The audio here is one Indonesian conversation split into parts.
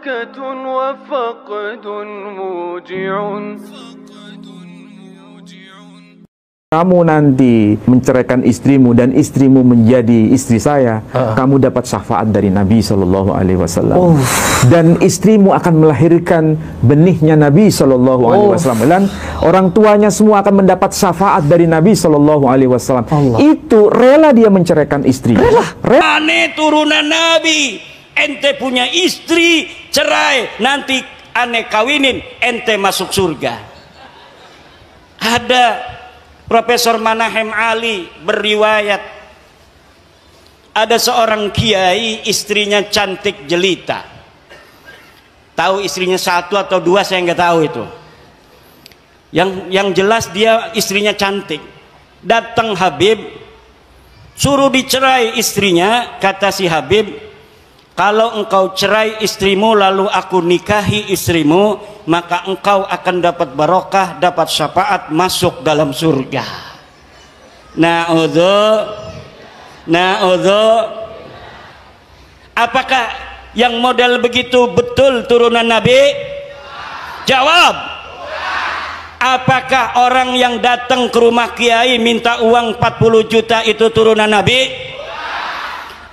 بركة وفقد موجع. Kamu nanti menceraikan istrimu dan istrimu menjadi istri saya, kamu dapat syafaat dari Nabi Shallallahu Alaihi Wasallam. Dan istrimu akan melahirkan benihnya Nabi Shallallahu Alaihi Wasallam. Dan orang tuanya semua akan mendapat syafaat dari Nabi Shallallahu Alaihi Wasallam. Itu rela dia menceraikan istrinya. Rela. Ane turunan Nabi, ente punya istri, cerai, nanti ane kawinin, ente masuk surga. Ada Profesor Manahem Ali berriwayat, ada seorang kiai istrinya cantik jelita. Tahu istrinya satu atau dua saya nggak tahu itu. Yang jelas dia istrinya cantik. Datang Habib, suruh dicerai istrinya. Kata si Habib, kalau engkau cerai istrimu lalu aku nikahi istrimu, maka engkau akan dapat barokah, dapat syafaat, masuk dalam surga. Na'udzu. Apakah yang model begitu betul turunan Nabi? Jawab. Apakah orang yang datang ke rumah kiai minta uang 40 juta itu turunan Nabi?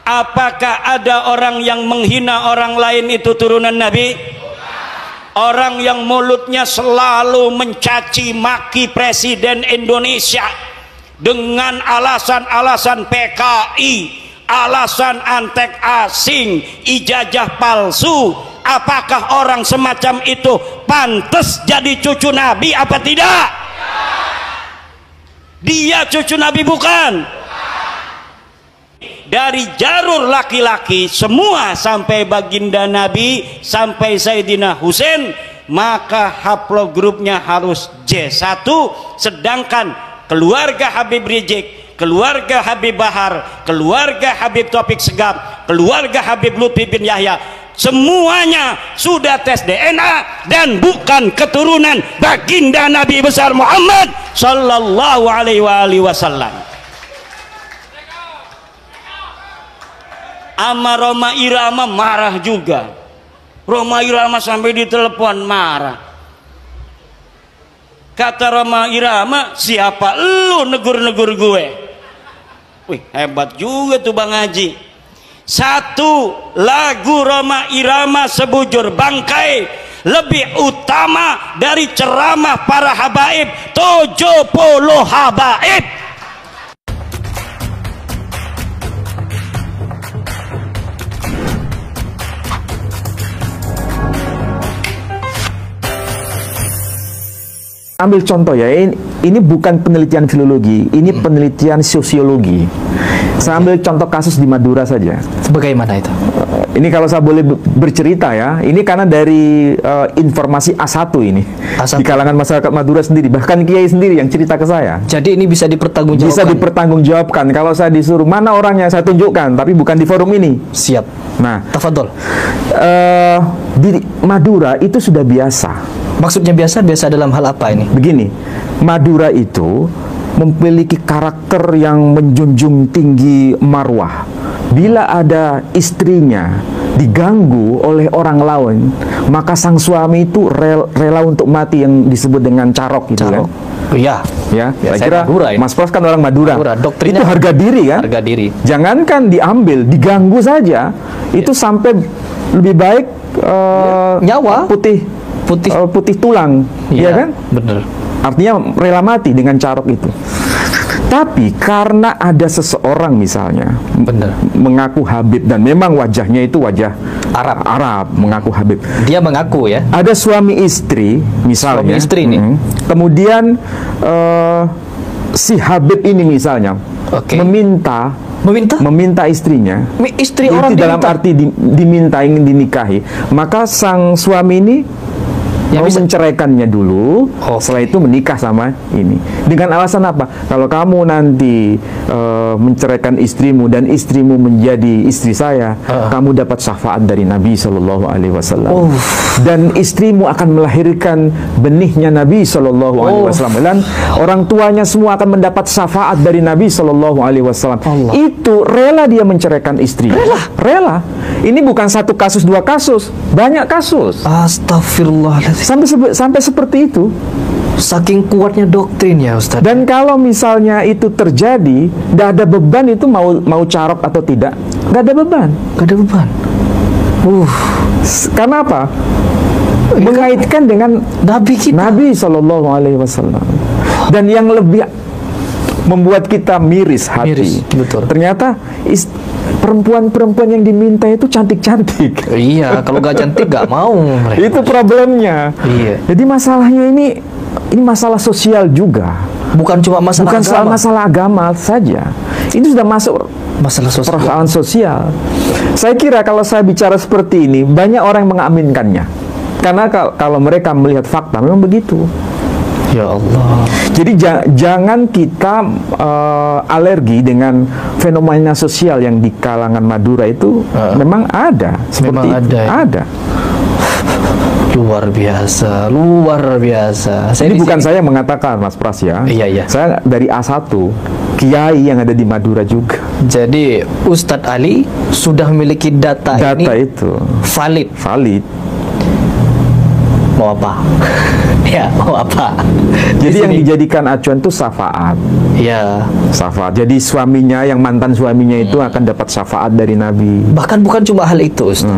Apakah ada orang yang menghina orang lain itu turunan Nabi? Orang yang mulutnya selalu mencaci maki Presiden Indonesia dengan alasan-alasan PKI, alasan antek asing, ijazah palsu, apakah orang semacam itu pantas jadi cucu Nabi apa tidak? Dia cucu Nabi bukan? Dari jalur laki-laki semua sampai baginda Nabi sampai Sayyidina Husain, maka haplogrupnya harus J1, sedangkan keluarga Habib Rizik, keluarga Habib Bahar, keluarga Habib Taufik Segaf, keluarga Habib Lutfi bin Yahya, semuanya sudah tes DNA dan bukan keturunan baginda Nabi besar Muhammad sallallahu alaihi wasallam. Ama Roma Irama marah juga. Roma Irama sampai ditelepon marah. Kata Roma Irama, siapa lu negur-negur gue? Wih, hebat juga tuh Bang Haji. Satu lagu Roma Irama sebujur bangkai lebih utama dari ceramah para habaib 70 habaib. Ambil contoh ya, ini bukan penelitian filologi, ini penelitian sosiologi. Saya ambil contoh kasus di Madura saja. Bagaimana itu? Ini kalau saya boleh bercerita ya, ini karena dari informasi A1 ini. A1. Di kalangan masyarakat Madura sendiri, bahkan Kiai sendiri yang cerita ke saya. Jadi ini bisa dipertanggungjawabkan? Bisa dipertanggungjawabkan. Kalau saya disuruh, mana orangnya saya tunjukkan, tapi bukan di forum ini. Siap. Nah, tafadhol. Di Madura itu sudah biasa. Maksudnya biasa dalam hal apa ini? Begini, Madura itu memiliki karakter yang menjunjung tinggi marwah. Bila ada istrinya diganggu oleh orang lain, maka sang suami itu rela untuk mati, yang disebut dengan carok gitu kan. Iya. Ya, saya kira Madura, ya. Mas Prof kan orang Madura. Doktrinnya itu harga diri kan? Harga diri. Jangankan diambil, diganggu saja, itu sampai lebih baik nyawa putih tulang, ya kan? Bener. Artinya rela mati dengan carok itu. Tapi karena ada seseorang misalnya mengaku Habib, dan memang wajahnya itu wajah Arab mengaku Habib. Dia mengaku ya. Ada suami istri misalnya. Suami istri nih. Kemudian si Habib ini misalnya meminta istrinya. Istri orang dalam arti diminta, ingin dinikahi. Maka sang suami ini Yang mau bisa- menceraikannya dulu, setelah itu menikah sama ini. Dengan alasan apa? Kalau kamu nanti menceraikan istrimu dan istrimu menjadi istri saya, kamu dapat syafaat dari Nabi Shallallahu Alaihi Wasallam. Dan istrimu akan melahirkan benihnya Nabi Shallallahu Alaihi Wasallam. Dan orang tuanya semua akan mendapat syafaat dari Nabi Shallallahu Alaihi Wasallam. Itu rela dia menceraikan istri. Rela. Ini bukan satu kasus, dua kasus, banyak kasus. Astagfirullahaladzim. Sampai seperti itu. Saking kuatnya doktrin ya Ustaz. Dan kalau misalnya itu terjadi, nggak ada beban itu mau carok atau tidak, nggak ada beban. Gak ada beban. Karena apa? Mengaitkan dengan Nabi kita. Nabi Shallallahu Alaihi Wasallam. Dan yang lebih membuat kita miris hati, Miris, betul. ternyata perempuan-perempuan yang diminta itu cantik-cantik. Iya, kalau gak cantik gak mau mereka. Itu problemnya. Iya. Jadi masalahnya ini masalah sosial juga. Bukan cuma masalah Bukan soal agama. masalah agama saja. Ini sudah masuk Masalah sosial. persoalan sosial. Saya kira kalau saya bicara seperti ini, banyak orang yang mengaminkannya. Karena kalau mereka melihat fakta, memang begitu. Ya Allah. Jadi jangan kita alergi dengan fenomena sosial yang di kalangan Madura itu memang ada. Seperti Memang itu. ada ya? Ada. Luar biasa, luar biasa. Ini di bukan sini- saya mengatakan, Mas Pras ya. Iya, iya. Saya dari A1, kiai yang ada di Madura juga. Jadi Ustadz Ali sudah memiliki data Data ini itu valid. valid. Mau apa? Ya, mau apa? Jadi Di yang sini- dijadikan acuan itu syafaat. Ya, Syafaat. Jadi suaminya, yang mantan suaminya itu akan dapat syafaat dari Nabi. bahkan bukan cuma hal itu, Ustaz.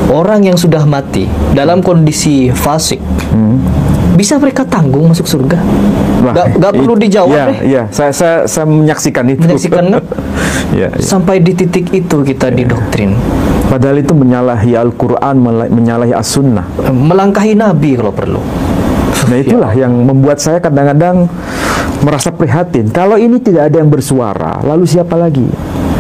Orang yang sudah mati dalam kondisi fasik, bisa mereka tanggung masuk surga? Wah, Gak perlu dijawab Iya, deh. iya. Saya menyaksikan itu. Menyaksikan, kan? Iya, iya. Sampai di titik itu kita didoktrin. Padahal itu menyalahi Al-Quran, menyalahi As-Sunnah. Melangkahi Nabi kalau perlu. Nah itulah yang membuat saya kadang-kadang merasa prihatin. Kalau ini tidak ada yang bersuara, lalu siapa lagi?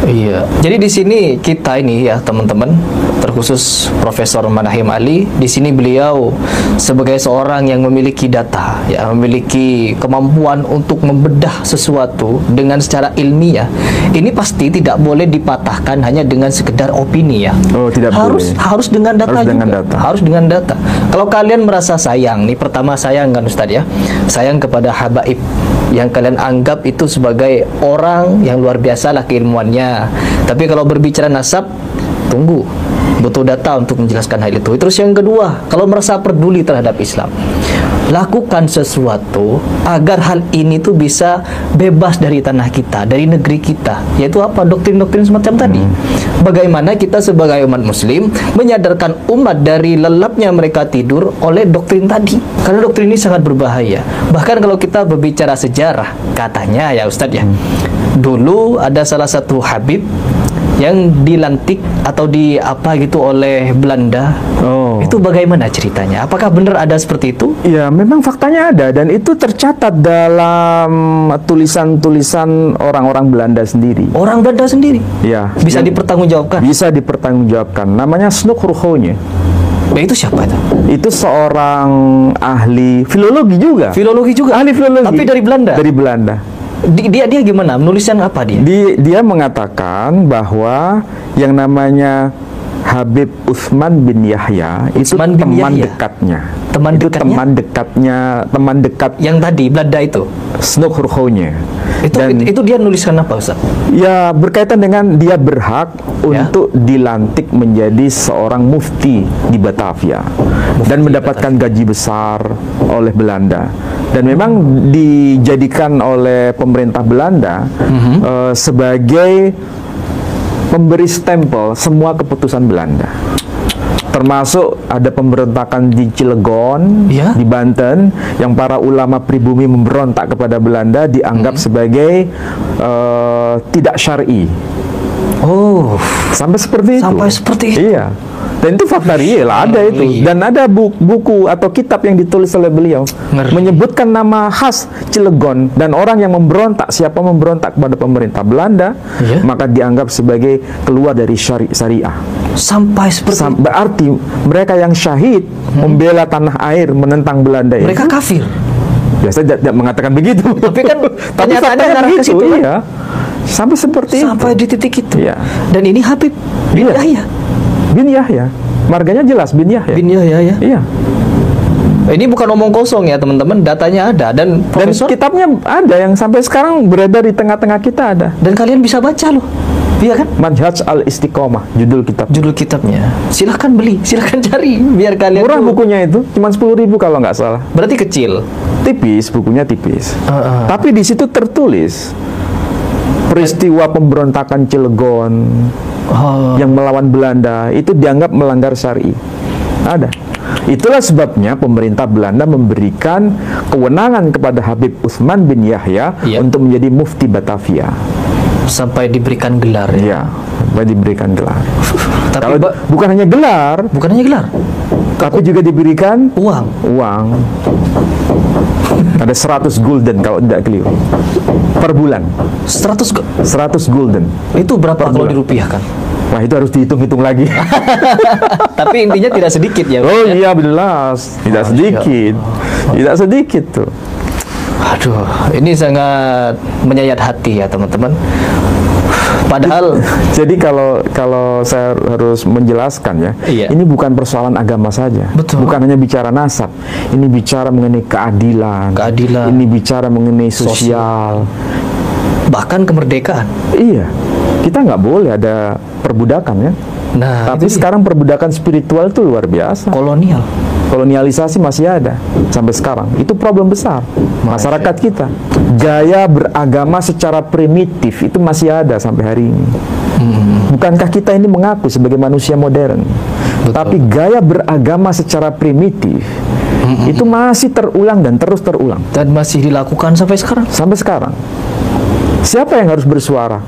Iya. Jadi di sini kita ini ya teman-teman, terkhusus Profesor Manahim Ali, di sini beliau sebagai seorang yang memiliki data, ya memiliki kemampuan untuk membedah sesuatu dengan secara ilmiah. Ini pasti tidak boleh dipatahkan hanya dengan sekedar opini ya. Oh, tidak harus boleh. harus dengan data Harus juga. dengan data. Harus dengan data. Kalau kalian merasa sayang, nih pertama sayang kan Ustadz ya, sayang kepada habaib yang kalian anggap itu sebagai orang yang luar biasa lah keilmuannya. Tapi kalau berbicara nasab, tunggu, butuh data untuk menjelaskan hal itu. Terus yang kedua, kalau merasa peduli terhadap Islam, lakukan sesuatu agar hal ini tuh bisa bebas dari tanah kita, dari negeri kita. Yaitu apa? Doktrin-doktrin semacam tadi. Bagaimana kita sebagai umat muslim menyadarkan umat dari lelapnya mereka tidur oleh doktrin tadi. Karena doktrin ini sangat berbahaya. Bahkan kalau kita berbicara sejarah, katanya ya Ustadz ya, dulu ada salah satu habib yang dilantik atau di apa gitu oleh Belanda. Oh. Itu bagaimana ceritanya? Apakah benar ada seperti itu? Ya, memang faktanya ada dan itu tercatat dalam tulisan-tulisan orang-orang Belanda sendiri. Orang Belanda sendiri Ya, bisa yang dipertanggungjawabkan. bisa dipertanggungjawabkan. Namanya Snoek Ruchonje. Nah, itu siapa itu? Itu seorang ahli filologi juga. Filologi juga. Ahli filologi. Tapi dari Belanda. Dari Belanda. Dia gimana? Menuliskan apa dia? Dia mengatakan bahwa yang namanya Habib Utsman bin Yahya itu Utsman bin teman Yahya. dekatnya. Teman itu dekatnya? teman dekat Yang tadi Belanda itu. Snoek Ruchonje. Itu dia nuliskan apa, Ustaz? Ya, berkaitan dengan dia berhak Ya. untuk dilantik menjadi seorang mufti di Batavia dan mendapatkan gaji besar oleh Belanda. Dan memang dijadikan oleh pemerintah Belanda sebagai pemberi stempel semua keputusan Belanda. Termasuk ada pemberontakan di Cilegon, Ya. di Banten, yang para ulama pribumi memberontak kepada Belanda dianggap sebagai tidak syar'i. Oh, Sampai seperti itu. Sampai seperti itu. Iya. Dan itu fakta real, ada itu. Iya. Dan ada buku atau kitab yang ditulis oleh beliau Ngeri. menyebutkan nama khas Cilegon dan orang yang memberontak, siapa memberontak kepada pemerintah Belanda, Iya. maka dianggap sebagai keluar dari syariah. Sampai seperti Berarti mereka yang syahid membela tanah air menentang Belanda itu, mereka kafir. biasa tidak mengatakan begitu. Tapi kan Tapi kenyataannya faktanya ngarah ke begitu, situ, kan? iya. Sampai seperti Sampai itu. di titik itu. Iya. Dan ini Habib bin Iya. Yahya. Bin Yahya. Marganya jelas bin Yahya. Bin Yahya ya. Iya. Ini bukan omong kosong ya teman-teman, datanya ada dan Dan profesor kitabnya ada yang sampai sekarang beredar di tengah-tengah kita ada. dan kalian bisa baca loh. Iya kan? Manhaj al-Istiqomah judul kitab. Judul kitabnya. Silahkan beli, silahkan cari biar kalian Murah tuh- bukunya itu, cuma 10.000 kalau nggak salah. Berarti kecil. Tipis, bukunya tipis. Tapi di situ tertulis peristiwa pemberontakan Cilegon Oh. yang melawan Belanda itu dianggap melanggar syar'i. Ada. Itulah sebabnya pemerintah Belanda memberikan kewenangan kepada Habib Utsman bin Yahya Iya. untuk menjadi mufti Batavia. Sampai diberikan gelar ya. Iya, sampai diberikan gelar. Tapi Kalau bukan hanya gelar, bukan hanya gelar, tapi juga diberikan uang. uang. Ada 100 gulden kalau tidak keliru. Per bulan. 100 gulden. Itu berapa Per kalau bulan. dirupiahkan? Wah, itu harus dihitung-hitung lagi. Tapi intinya tidak sedikit ya. Oh Pak, ya? iya, jelas. Tidak sedikit. Tidak sedikit tuh. Aduh, ini sangat menyayat hati ya teman-teman. Padahal Jadi kalau saya harus menjelaskan ya, Iya. ini bukan persoalan agama saja. Betul. Bukan hanya bicara nasab. Ini bicara mengenai keadilan. Keadilan. Ini bicara mengenai sosial. bahkan kemerdekaan. Iya. Kita nggak boleh ada perbudakan ya. Nah, Tapi itu dia. sekarang perbudakan spiritual itu luar biasa. kolonial. Kolonialisasi masih ada sampai sekarang. Itu problem besar masyarakat kita. Gaya beragama secara primitif itu masih ada sampai hari ini. Bukankah kita ini mengaku sebagai manusia modern? Tapi gaya beragama secara primitif itu masih terulang dan terus terulang Dan masih dilakukan sampai sekarang. sampai sekarang. Siapa yang harus bersuara?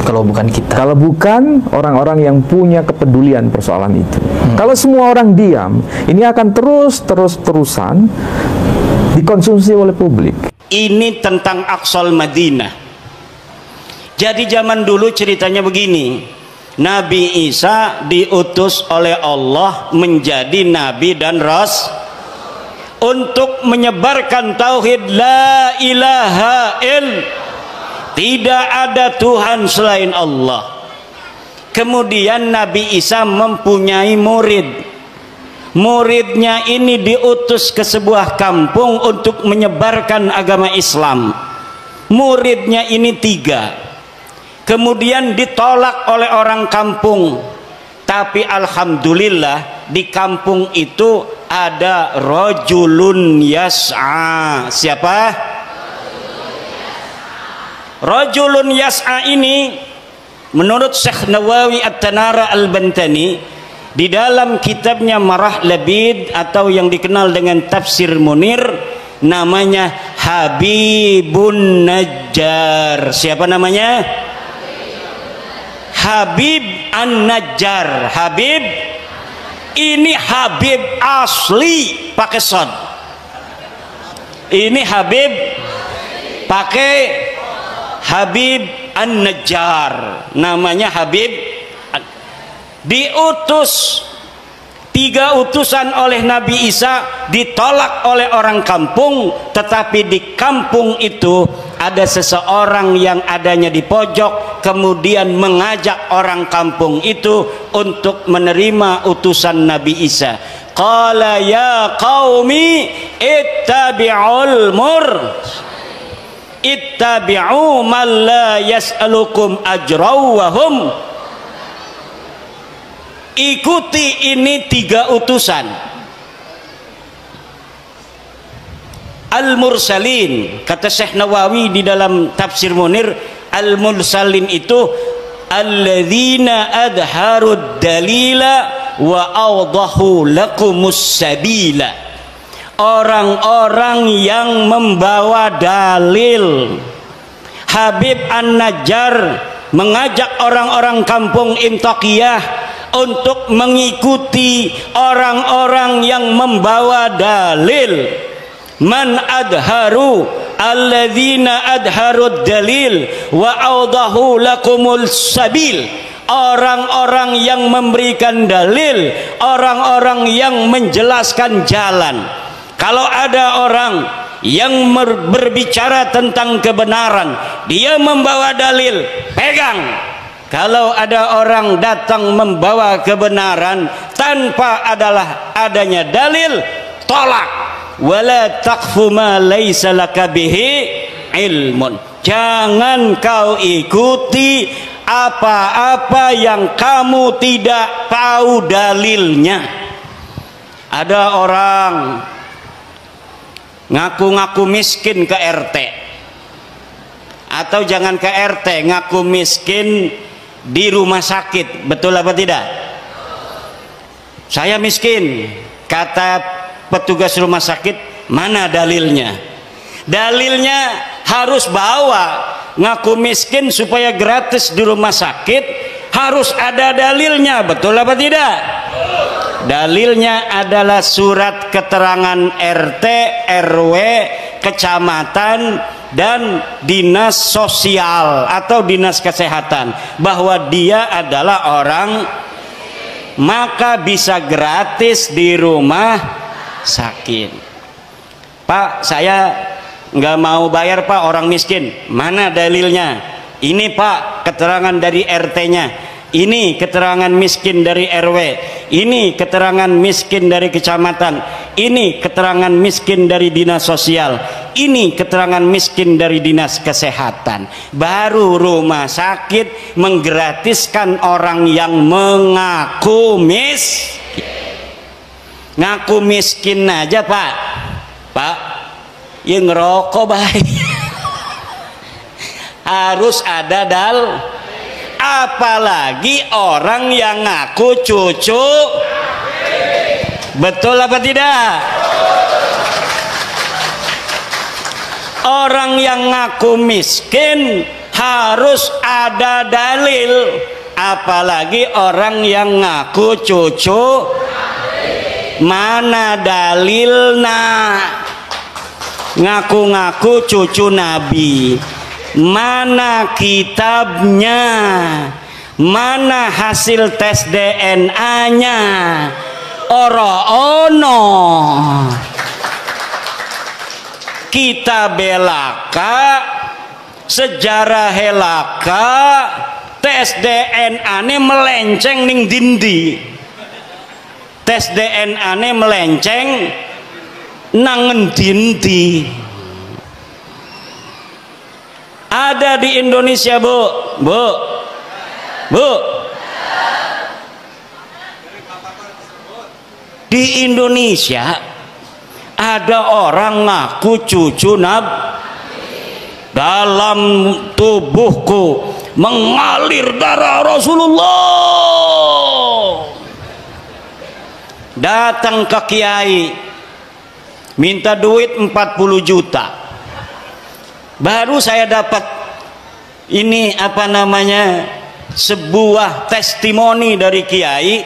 Kalau bukan kita. Kalau bukan orang-orang yang punya kepedulian persoalan itu. Kalau semua orang diam, ini akan terus-terusan dikonsumsi oleh publik. Ini tentang Aqsal Madinah. Jadi zaman dulu ceritanya begini. Nabi Isa diutus oleh Allah menjadi nabi dan rasul untuk menyebarkan tauhid la ilaha illallah. Tidak ada Tuhan selain Allah. Kemudian Nabi Isa mempunyai murid. Muridnya ini diutus ke sebuah kampung untuk menyebarkan agama Islam. Muridnya ini 3. Kemudian ditolak oleh orang kampung. Tapi alhamdulillah di kampung itu ada rajulun yas'a. Siapa? Rajulun yas'a ini menurut Syekh Nawawi At-Tanara Al-Bantani di dalam kitabnya Marah Labid atau yang dikenal dengan Tafsir Munir, namanya Habibun Najjar. Siapa namanya? Habib An-Najjar. Habib ini Habib asli pakai shad. Ini Habib pakai Habib An-Najjar, namanya Habib. Diutus 3 utusan oleh Nabi Isa, ditolak oleh orang kampung. Tetapi di kampung itu ada seseorang yang adanya di pojok, kemudian mengajak orang kampung itu untuk menerima utusan Nabi Isa. Qala ya qaumi ittabi'ul ittabi'u man la yas'alukum ajraw wa hum. Ikuti ini 3 utusan. Al-Mursalin, kata Syekh Nawawi di dalam Tafsir Munir, Al-Mursalin itu alladzina adharud dalila wa awdahu lakumus sabila. Orang-orang yang membawa dalil. Habib An-Najjar mengajak orang-orang kampung Intaqiyah untuk mengikuti orang-orang yang membawa dalil. Man adharu alladzina adharud dalil wa awdahu lakumul sabil. orang-orang yang memberikan dalil, orang-orang yang menjelaskan jalan. Kalau ada orang yang berbicara tentang kebenaran, dia membawa dalil, pegang. Kalau ada orang datang membawa kebenaran tanpa adanya dalil, tolak. Wala taqfu ma laysa laka bihi ilmun. Jangan kau ikuti apa-apa yang kamu tidak tahu dalilnya. Ada orang ngaku-ngaku miskin ke RT, atau jangan ke RT, ngaku miskin di rumah sakit. Betul apa tidak? Saya miskin, kata petugas rumah sakit. Mana dalilnya? Dalilnya harus bawa. Ngaku miskin supaya gratis di rumah sakit, harus ada dalilnya. Betul apa tidak? Dalilnya adalah surat keterangan RT, RW, kecamatan, dan dinas sosial atau dinas kesehatan bahwa dia adalah orang, maka bisa gratis di rumah sakit. Pak, saya nggak mau bayar Pak, orang miskin. Mana dalilnya? Ini Pak, keterangan dari RT-nya. Ini keterangan miskin dari RW, ini keterangan miskin dari kecamatan, ini keterangan miskin dari dinas sosial, ini keterangan miskin dari dinas kesehatan. Baru rumah sakit menggratiskan orang yang mengaku miskin. Ngaku miskin aja Pak, yang ngerokok baik. Harus ada apalagi orang yang ngaku cucu. Betul apa tidak? Orang yang ngaku miskin harus ada dalil, apalagi orang yang ngaku cucu. Mana dalilnya? Ngaku-ngaku cucu Nabi, mana kitabnya? Mana hasil tes DNA-nya? Oro-ono kita belaka, sejarah helaka, tes DNA ini melenceng ning dindi. Tes DNA ini melenceng nangen dindi. Ada di Indonesia, Bu. Di Indonesia ada orang ngaku cucu Nabi. Dalam tubuhku mengalir darah Rasulullah. Datang ke kiai, minta duit 40 juta. Baru saya dapat ini sebuah testimoni dari kiai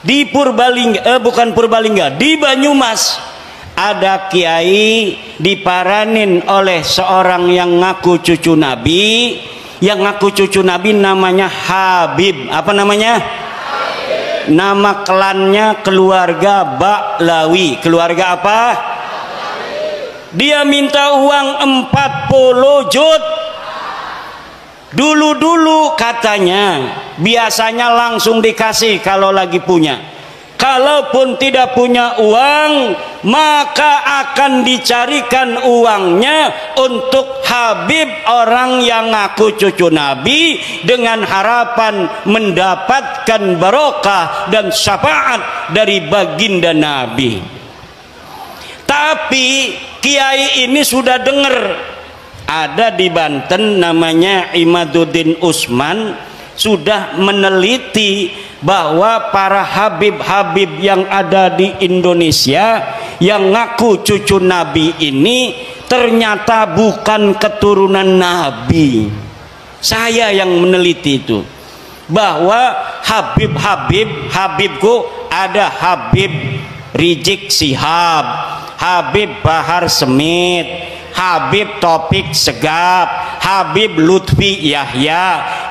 di Purbalingga, bukan Purbalingga, di Banyumas. Ada kiai diparanin oleh seorang yang ngaku cucu Nabi. Yang ngaku cucu Nabi namanya Habib. Apa namanya? Habib. Nama klannya keluarga Baklawi. Keluarga apa? Baklawi. Dia minta uang 40 juta. Dulu-dulu katanya biasanya langsung dikasih kalau lagi punya. Kalaupun tidak punya uang, maka akan dicarikan uangnya untuk Habib, orang yang ngaku cucu Nabi, dengan harapan mendapatkan barokah dan syafaat dari baginda Nabi. Tapi kiai ini sudah dengar, ada di Banten namanya Imaduddin Usman, sudah meneliti bahwa para habib-habib yang ada di Indonesia yang ngaku cucu Nabi ini ternyata bukan keturunan Nabi. Saya yang meneliti itu, bahwa Habibku ada Habib Rizik Sihab, Habib Bahar Smith, Habib Topik Segaf, Habib Lutfi Yahya,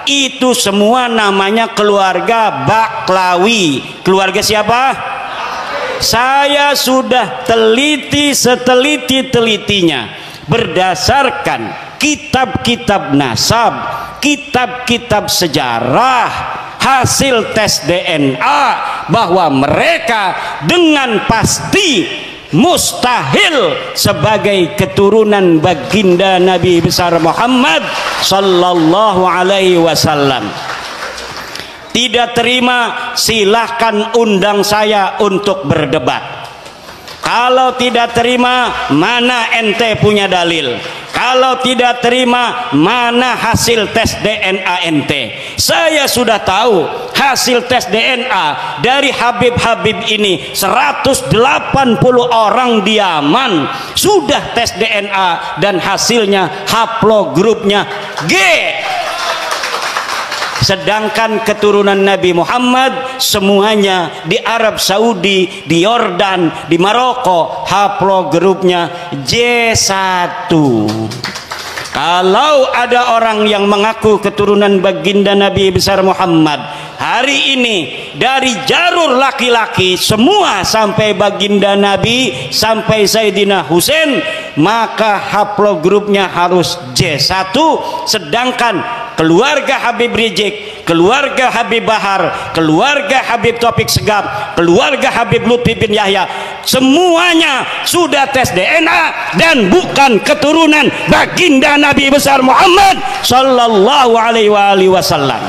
itu semua namanya keluarga Baklawi. Keluarga siapa? Saya sudah teliti seteliti-telitinya berdasarkan kitab-kitab nasab, kitab-kitab sejarah, hasil tes DNA, bahwa mereka dengan pasti mustahil sebagai keturunan baginda Nabi besar Muhammad sallallahu alaihi wasallam. Tidak terima, silahkan undang saya untuk berdebat. Kalau tidak terima, mana ente punya dalil? Kalau tidak terima, mana hasil tes DNA ente? Saya sudah tahu hasil tes DNA dari Habib-Habib ini. 180 orang di Yaman sudah tes DNA dan hasilnya haplogrupnya G. Sedangkan keturunan Nabi Muhammad semuanya di Arab Saudi, di Yordan, di Maroko, haplogrupnya J1. Kalau ada orang yang mengaku keturunan baginda Nabi besar Muhammad hari ini dari jalur laki-laki semua sampai baginda Nabi sampai Sayyidina Husain, maka haplogrupnya harus J1. Sedangkan keluarga Habib Rizik, keluarga Habib Bahar, keluarga Habib Taufik Segaf, keluarga Habib Lutfi bin Yahya, semuanya sudah tes DNA dan bukan keturunan baginda Nabi besar Muhammad sallallahu alaihi wasallam.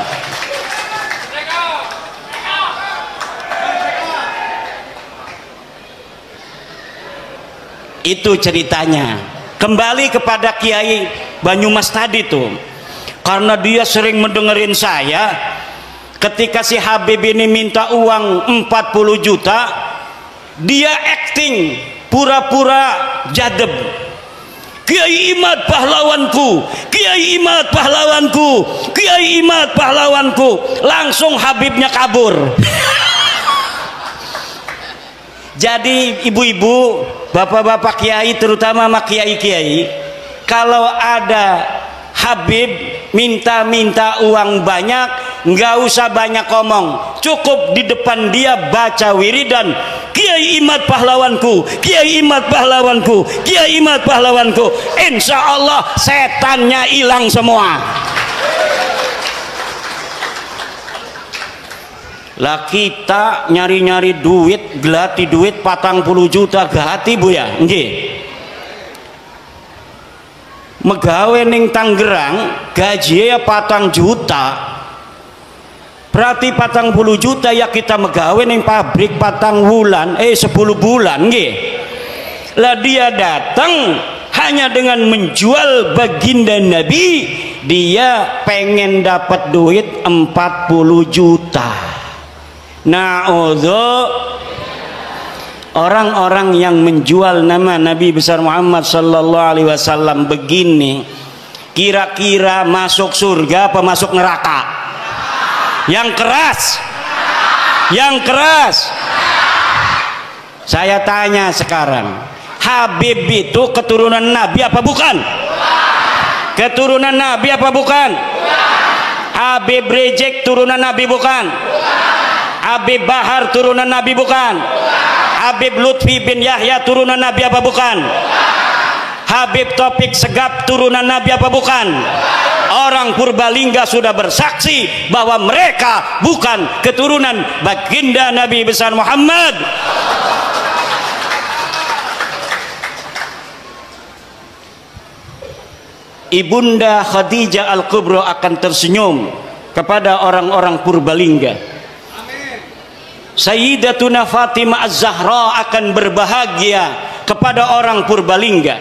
Itu ceritanya. Kembali kepada Kiai Banyumas tadi tuh, karena dia sering mendengerin saya ketika si Habib ini minta uang 40 juta, dia acting pura-pura jadeb. Kiai Imad pahlawanku, Kiai Imad pahlawanku, Kiai Imad pahlawanku. Langsung Habibnya kabur. Jadi ibu-ibu, bapak-bapak kiai, terutama sama kiai-kiai, kalau ada Habib minta-minta uang banyak, nggak usah banyak ngomong, cukup di depan dia baca wiridan, Kiai Imad pahlawanku, Kiai Imad pahlawanku, Kiai Imad pahlawanku. Insya Allah setannya hilang semua. Lah kita nyari-nyari duit, gelati duit 40 juta gati bu ya, nggih. Megawe ning Tangerang gaji ya 4 juta, berarti 40 juta ya kita megawe ning pabrik 4 bulan 10 bulan nggih. Lah dia datang hanya dengan menjual baginda Nabi, dia pengen dapat duit 40 juta. Na'udzu, orang-orang yang menjual nama Nabi besar Muhammad sallallahu alaihi wasallam begini, kira-kira masuk surga apa masuk neraka? Yang keras, yang keras. Saya tanya sekarang, Habib itu keturunan Nabi apa bukan? Keturunan Nabi apa bukan? Habib Rizik turunan Nabi bukan? Habib Bahar turunan Nabi bukan? Habib Lutfi bin Yahya turunan Nabi apa bukan? Habib Taufik Segaf turunan Nabi apa bukan? Orang Purbalingga sudah bersaksi bahwa mereka bukan keturunan baginda Nabi besar Muhammad. Ibunda Khadijah Al-Kubra akan tersenyum kepada orang-orang Purbalingga. Sayyidatuna Fatimah Az-Zahra akan berbahagia kepada orang Purbalingga.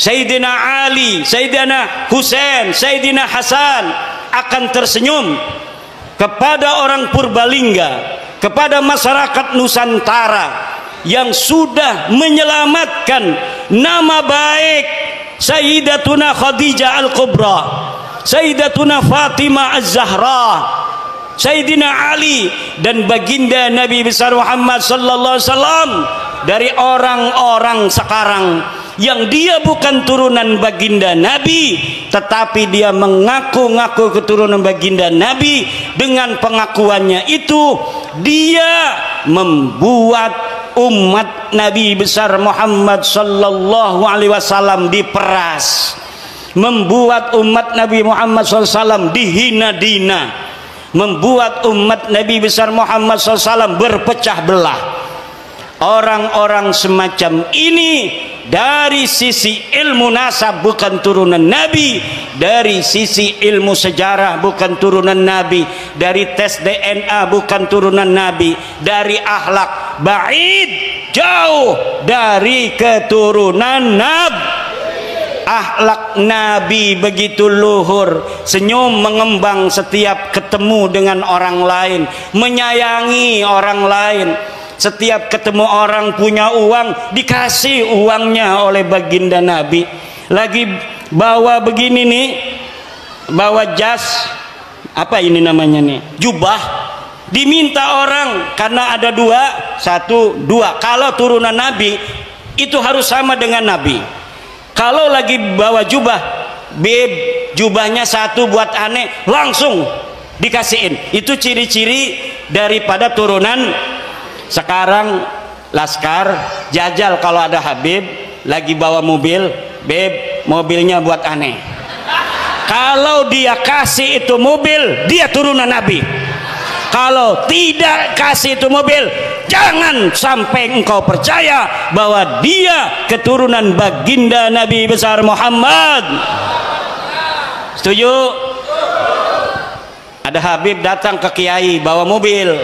Sayyidina Ali, Sayyidina Husain, Sayyidina Hasan akan tersenyum kepada orang Purbalingga, kepada masyarakat Nusantara yang sudah menyelamatkan nama baik Sayyidatuna Khadijah Al-Kubra, Sayyidatuna Fatimah Az-Zahra, Sayyidina Ali dan baginda Nabi besar Muhammad sallallahu alaihi wasallam dari orang-orang sekarang yang dia bukan turunan baginda Nabi, tetapi dia mengaku-ngaku keturunan baginda Nabi. Dengan pengakuannya itu dia membuat umat Nabi besar Muhammad sallallahu alaihi wasallam diperas, membuat umat Nabi Muhammad SAW dihina-dina, membuat umat Nabi besar Muhammad SAW berpecah belah. Orang-orang semacam ini dari sisi ilmu nasab bukan turunan Nabi, dari sisi ilmu sejarah bukan turunan Nabi, dari tes DNA bukan turunan Nabi, dari akhlak ba'id, jauh dari keturunan Nabi. Akhlak Nabi begitu luhur, senyum mengembang setiap ketemu dengan orang lain, menyayangi orang lain. Setiap ketemu orang punya uang, dikasih uangnya oleh baginda Nabi. Lagi bawa begini nih, bawa jas, apa ini namanya nih, jubah, diminta orang karena ada dua, satu, dua. Kalau turunan Nabi itu harus sama dengan Nabi. Kalau lagi bawa jubah, beb, jubahnya satu buat aneh, langsung dikasihin. Itu ciri-ciri daripada turunan. Sekarang laskar jajal kalau ada Habib lagi bawa mobil, beb, mobilnya buat aneh. Kalau dia kasih itu mobil, dia turunan Nabi. Kalau tidak kasih itu mobil, jangan sampai engkau percaya bahwa dia keturunan baginda Nabi besar Muhammad. Setuju? Ada Habib datang ke kiai bawa mobil.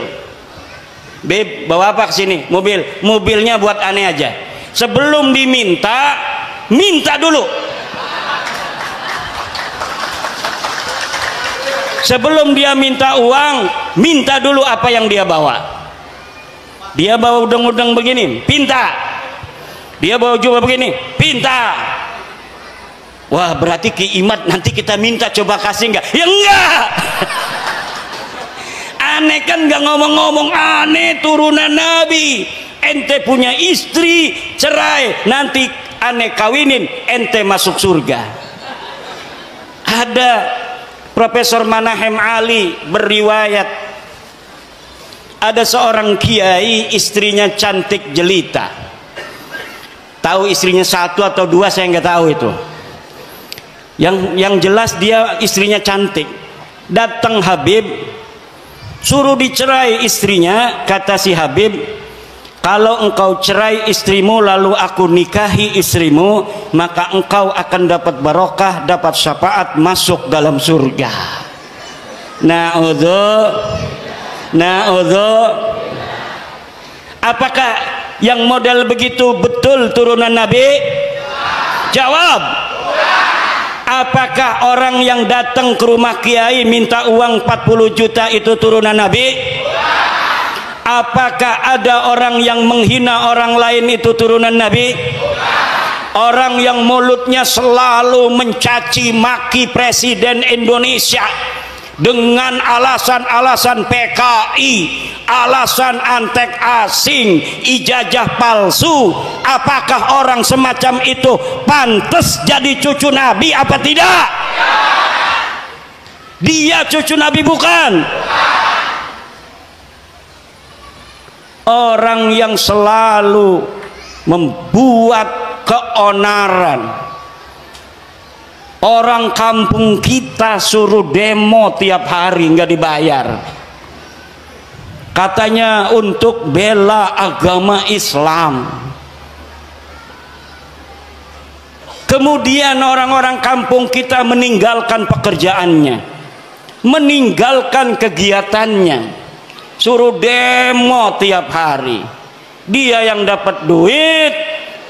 Beb, bawa apa ke sini? Mobil. Mobilnya buat aneh aja. Sebelum diminta, minta dulu. Sebelum dia minta uang, minta dulu apa yang dia bawa. Dia bawa udang-udang begini, pinta. Dia bawa jubah begini, pinta. Wah, berarti Ki Imat nanti kita minta coba kasih enggak? Ya enggak. Aneh kan nggak ngomong-ngomong, aneh turunan Nabi. Ente punya istri, cerai, nanti aneh kawinin, ente masuk surga. Ada Profesor Manahem Ali berriwayat, ada seorang kiai istrinya cantik jelita. Tahu istrinya satu atau dua saya nggak tahu itu. Yang jelas dia istrinya cantik. Datang Habib, suruh dicerai istrinya. Kata si Habib, kalau engkau cerai istrimu lalu aku nikahi istrimu, maka engkau akan dapat barokah, dapat syafaat, masuk dalam surga. Na'udzu. Apakah yang model begitu betul turunan Nabi? Jawab. Apakah orang yang datang ke rumah kiai minta uang 40 juta itu turunan Nabi? Apakah ada orang yang menghina orang lain itu turunan Nabi? Orang yang mulutnya selalu mencaci maki Presiden Indonesia dengan alasan-alasan PKI, alasan antek asing, ijazah palsu, apakah orang semacam itu pantas jadi cucu Nabi apa tidak? Dia cucu Nabi bukan? Orang yang selalu membuat keonaran. Orang kampung kita suruh demo tiap hari nggak dibayar. Katanya untuk bela agama Islam. Kemudian orang-orang kampung kita meninggalkan pekerjaannya, meninggalkan kegiatannya, suruh demo tiap hari. Dia yang dapat duit,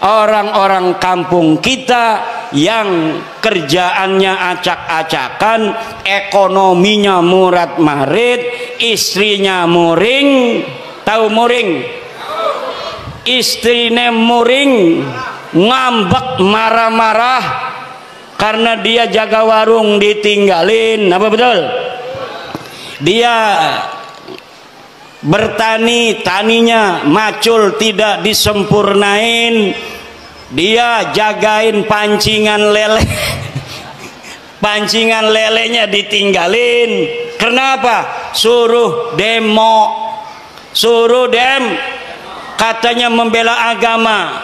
orang-orang kampung kita yang kerjaannya acak-acakan, ekonominya murat-marit, istrinya muring. Tahu muring? Istrinya muring, ngambek, marah-marah karena dia jaga warung ditinggalin. Apa betul? Dia bertani, taninya macul tidak disempurnain, dia jagain pancingan lele. Pancingan lelenya ditinggalin. Kenapa? Suruh demo, katanya membela agama,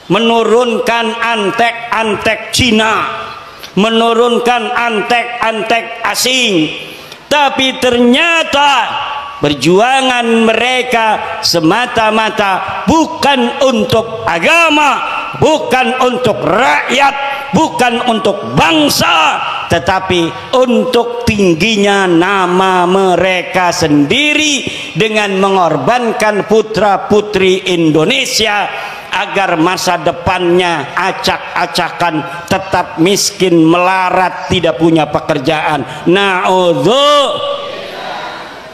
menurunkan antek-antek Cina, menurunkan antek-antek asing. Tapi ternyata perjuangan mereka semata-mata bukan untuk agama, bukan untuk rakyat, bukan untuk bangsa, tetapi untuk tingginya nama mereka sendiri dengan mengorbankan putra-putri Indonesia agar masa depannya acak-acakan, tetap miskin, melarat, tidak punya pekerjaan. Na'udzu